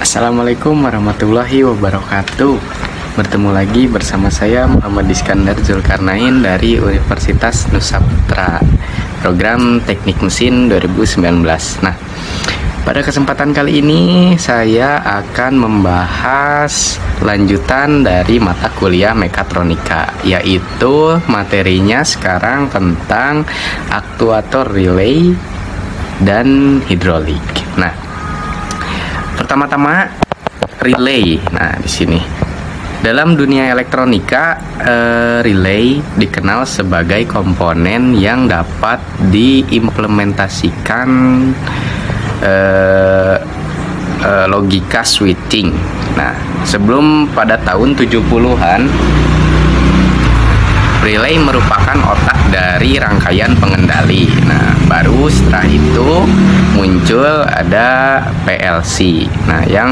Assalamualaikum warahmatullahi wabarakatuh. Bertemu lagi bersama saya Muhammad Iskandar Zulkarnain dari Universitas Nusa Putra, program Teknik Mesin 2019. Nah, pada kesempatan kali ini saya akan membahas lanjutan dari mata kuliah mekatronika, yaitu materinya sekarang tentang aktuator relay dan hidrolik. Nah, pertama-tama relay. Nah, di sini dalam dunia elektronika, relay dikenal sebagai komponen yang dapat diimplementasikan logika switching. Nah, sebelum pada tahun 70-an, relay merupakan otak dari rangkaian pengendali. Nah, baru setelah itu muncul ada PLC. Nah, yang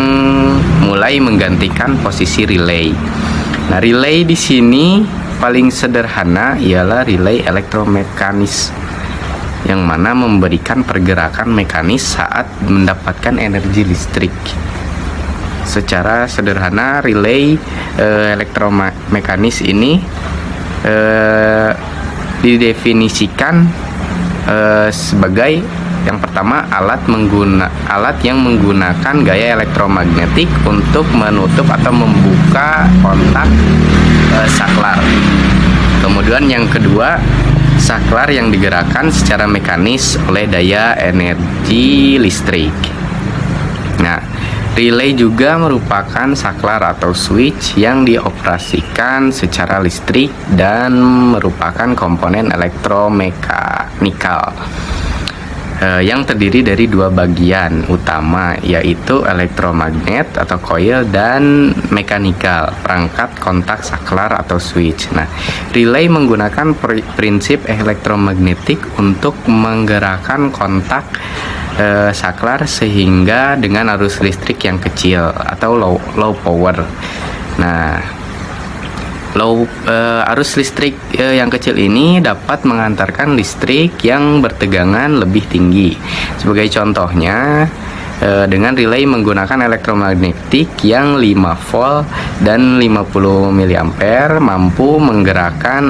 mulai menggantikan posisi relay. Nah, relay di sini paling sederhana ialah relay elektromekanis, yang mana memberikan pergerakan mekanis saat mendapatkan energi listrik. Secara sederhana, relay elektromekanis ini didefinisikan sebagai yang pertama alat yang menggunakan gaya elektromagnetik untuk menutup atau membuka kontak saklar. Kemudian yang kedua, saklar yang digerakkan secara mekanis oleh daya energi listrik. Nah, relay juga merupakan saklar atau switch yang dioperasikan secara listrik dan merupakan komponen elektromekanikal yang terdiri dari dua bagian utama, yaitu elektromagnet atau coil dan mekanikal, perangkat kontak saklar atau switch. Nah, relay menggunakan prinsip elektromagnetik untuk menggerakkan kontak saklar sehingga dengan arus listrik yang kecil atau low power. Nah, arus listrik yang kecil ini dapat mengantarkan listrik yang bertegangan lebih tinggi. Sebagai contohnya, dengan relay menggunakan elektromagnetik yang 5 volt dan 50 mA mampu menggerakkan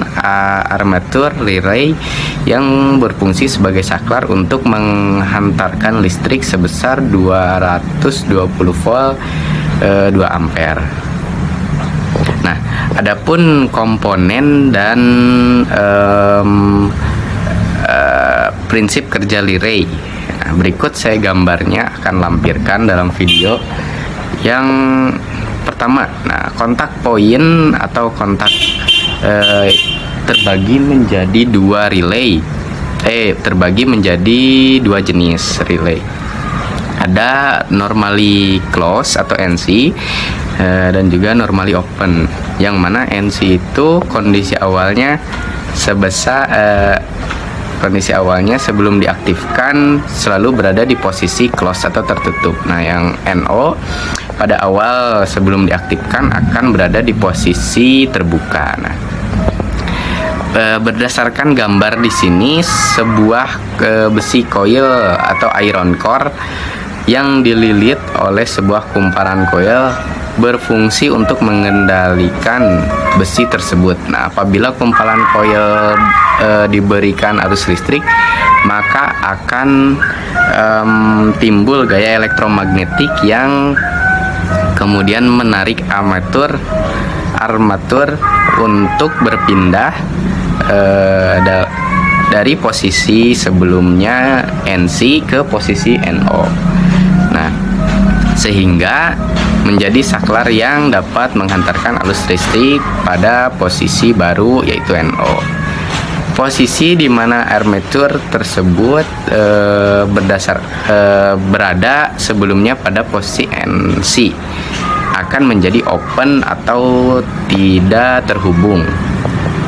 armatur relay yang berfungsi sebagai saklar untuk menghantarkan listrik sebesar 220 volt 2 ampere. Nah, adapun komponen dan prinsip kerja relay. Nah, berikut saya gambarnya akan lampirkan dalam video. Yang pertama, nah, kontak poin atau kontak terbagi menjadi dua relay. Terbagi menjadi dua jenis relay. Ada normally close atau NC dan juga normally open, yang mana NC itu kondisi awalnya sebelum diaktifkan selalu berada di posisi close atau tertutup. Nah, yang NO pada awal sebelum diaktifkan akan berada di posisi terbuka. Nah, berdasarkan gambar di sini, sebuah besi coil atau iron core yang dililit oleh sebuah kumparan coil berfungsi untuk mengendalikan besi tersebut. Nah, apabila kumparan coil diberikan arus listrik, maka akan timbul gaya elektromagnetik yang kemudian menarik armatur untuk berpindah dari posisi sebelumnya NC ke posisi NO. Nah, sehingga menjadi saklar yang dapat menghantarkan arus listrik pada posisi baru, yaitu NO. Posisi di mana armatur tersebut berada sebelumnya pada posisi NC akan menjadi open atau tidak terhubung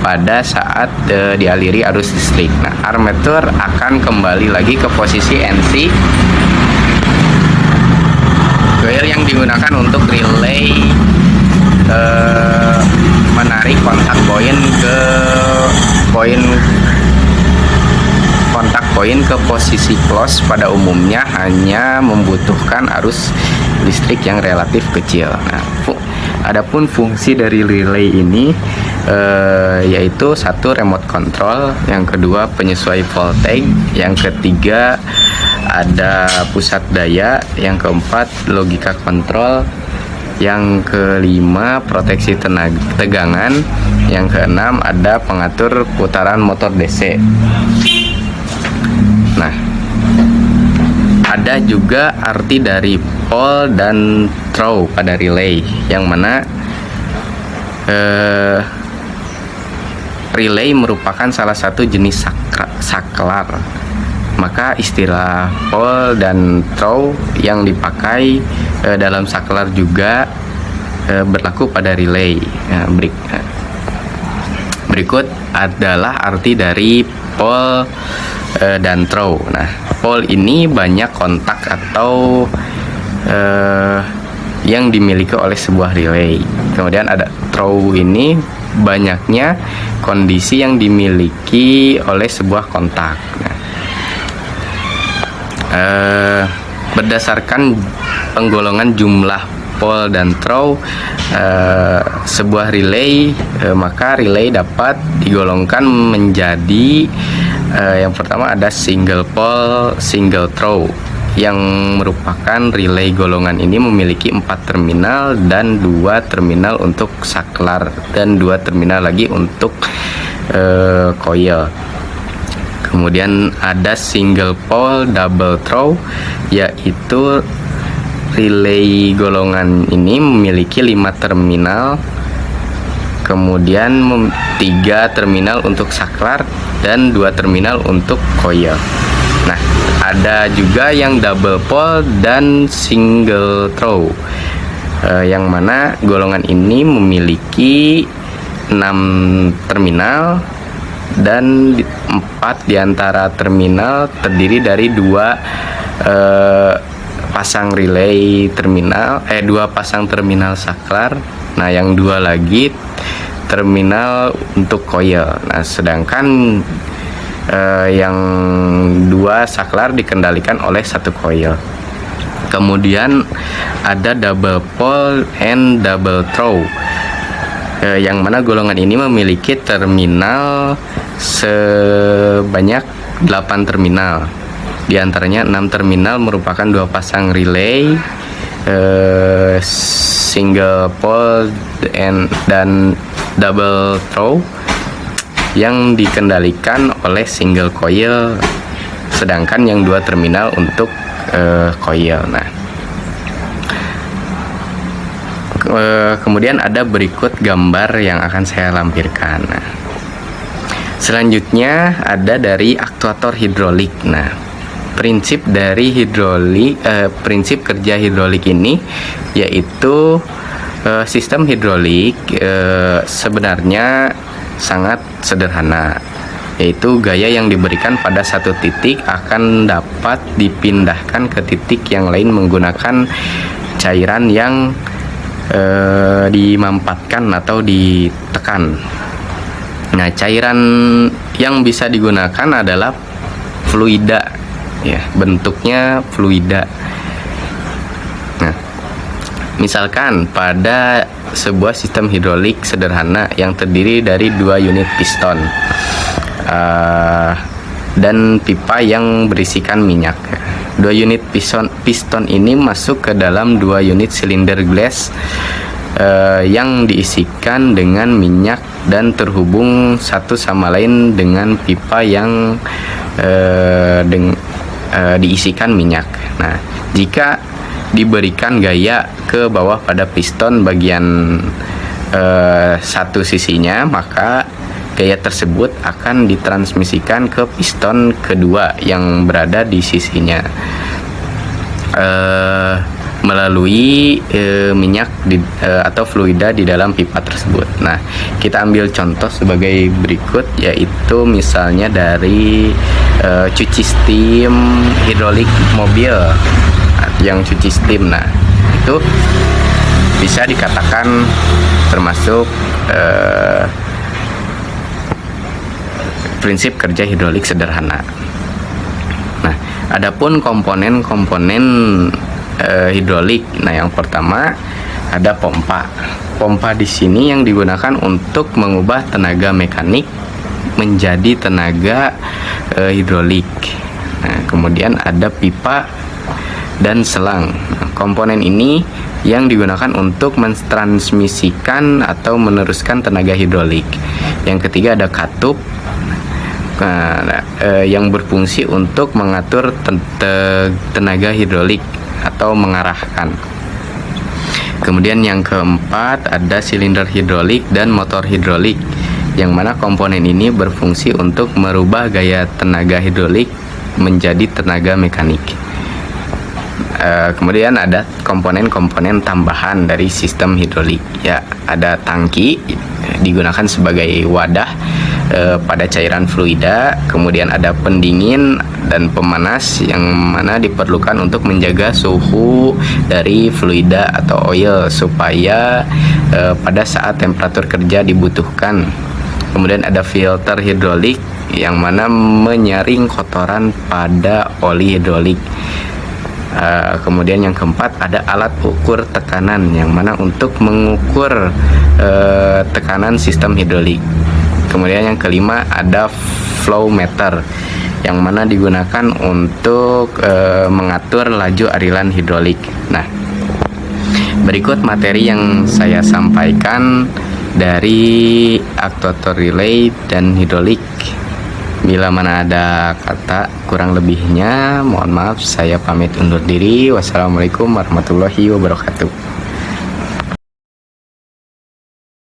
pada saat dialiri arus listrik. Nah, armatur akan kembali lagi ke posisi NC. Coil yang digunakan untuk relay menarik kontak poin ke kontak poin ke posisi close pada umumnya hanya membutuhkan arus listrik yang relatif kecil. Nah, adapun fungsi dari relay ini yaitu satu remote control, yang kedua penyesuai voltage, yang ketiga ada pusat daya, yang keempat logika kontrol, yang kelima proteksi tegangan, yang keenam ada pengatur putaran motor DC. Nah, ada juga arti dari pole dan throw pada relay, yang mana relay merupakan salah satu jenis saklar. Maka istilah pole dan throw yang dipakai dalam saklar juga berlaku pada relay. Berikut adalah arti dari pole dan throw. Nah, pole ini banyak kontak atau yang dimiliki oleh sebuah relay. Kemudian ada throw ini banyaknya kondisi yang dimiliki oleh sebuah kontak. Nah, berdasarkan penggolongan jumlah pole dan throw sebuah relay, maka relay dapat digolongkan menjadi yang pertama ada single pole, single throw, yang merupakan relay golongan ini memiliki 4 terminal dan 2 terminal untuk saklar dan 2 terminal lagi untuk coil. Kemudian ada single pole double throw, yaitu relay golongan ini memiliki 5 terminal, kemudian 3 terminal untuk saklar dan 2 terminal untuk coil. Nah, ada juga yang double pole dan single throw, yang mana golongan ini memiliki 6 terminal dan 4 diantara terminal terdiri dari 2 pasang relay terminal, 2 pasang terminal saklar. Nah, yang 2 lagi terminal untuk coil. Nah, sedangkan yang 2 saklar dikendalikan oleh 1 coil. Kemudian ada double pole and double throw, yang mana golongan ini memiliki terminal sebanyak 8 terminal. Di antaranya 6 terminal merupakan 2 pasang relay, single pole dan double throw yang dikendalikan oleh single coil, sedangkan yang 2 terminal untuk coil. Nah, kemudian ada berikut gambar yang akan saya lampirkan. Nah, selanjutnya ada dari aktuator hidrolik. Nah, prinsip dari prinsip kerja hidrolik ini yaitu sistem hidrolik sebenarnya sangat sederhana, yaitu gaya yang diberikan pada satu titik akan dapat dipindahkan ke titik yang lain menggunakan cairan yang dimampatkan atau ditekan. Nah, cairan yang bisa digunakan adalah fluida, ya, bentuknya fluida. Nah, misalkan pada sebuah sistem hidrolik sederhana yang terdiri dari 2 unit piston dan pipa yang berisikan minyak. 2 unit piston ini masuk ke dalam 2 unit silinder glass yang diisikan dengan minyak dan terhubung satu sama lain dengan pipa yang diisikan minyak. Nah, jika diberikan gaya ke bawah pada piston bagian satu sisinya, maka gaya tersebut akan ditransmisikan ke piston kedua yang berada di sisinya melalui minyak atau fluida di dalam pipa tersebut. Nah, kita ambil contoh sebagai berikut, yaitu misalnya dari cuci steam hidrolik mobil yang cuci steam. Nah, itu bisa dikatakan termasuk prinsip kerja hidrolik sederhana. Nah, adapun komponen-komponen hidrolik. Nah, yang pertama ada pompa. Pompa di sini yang digunakan untuk mengubah tenaga mekanik menjadi tenaga hidrolik. Nah, kemudian ada pipa dan selang. Nah, komponen ini yang digunakan untuk mentransmisikan atau meneruskan tenaga hidrolik. Yang ketiga ada katup, yang berfungsi untuk mengatur tenaga hidrolik atau mengarahkan. Kemudian yang keempat ada silinder hidrolik dan motor hidrolik, yang mana komponen ini berfungsi untuk merubah gaya tenaga hidrolik menjadi tenaga mekanik. Kemudian ada komponen-komponen tambahan dari sistem hidrolik, ya ada tangki digunakan sebagai wadah pada cairan fluida, kemudian ada pendingin dan pemanas yang mana diperlukan untuk menjaga suhu dari fluida atau oil supaya pada saat temperatur kerja dibutuhkan. Kemudian ada filter hidrolik yang mana menyaring kotoran pada oli hidrolik. Kemudian yang keempat ada alat ukur tekanan yang mana untuk mengukur tekanan sistem hidrolik. Kemudian yang kelima ada flow meter yang mana digunakan untuk mengatur laju aliran hidrolik. Nah, berikut materi yang saya sampaikan dari aktuator relay dan hidrolik. Bila mana ada kata kurang lebihnya, mohon maaf, saya pamit undur diri. Wassalamualaikum warahmatullahi wabarakatuh.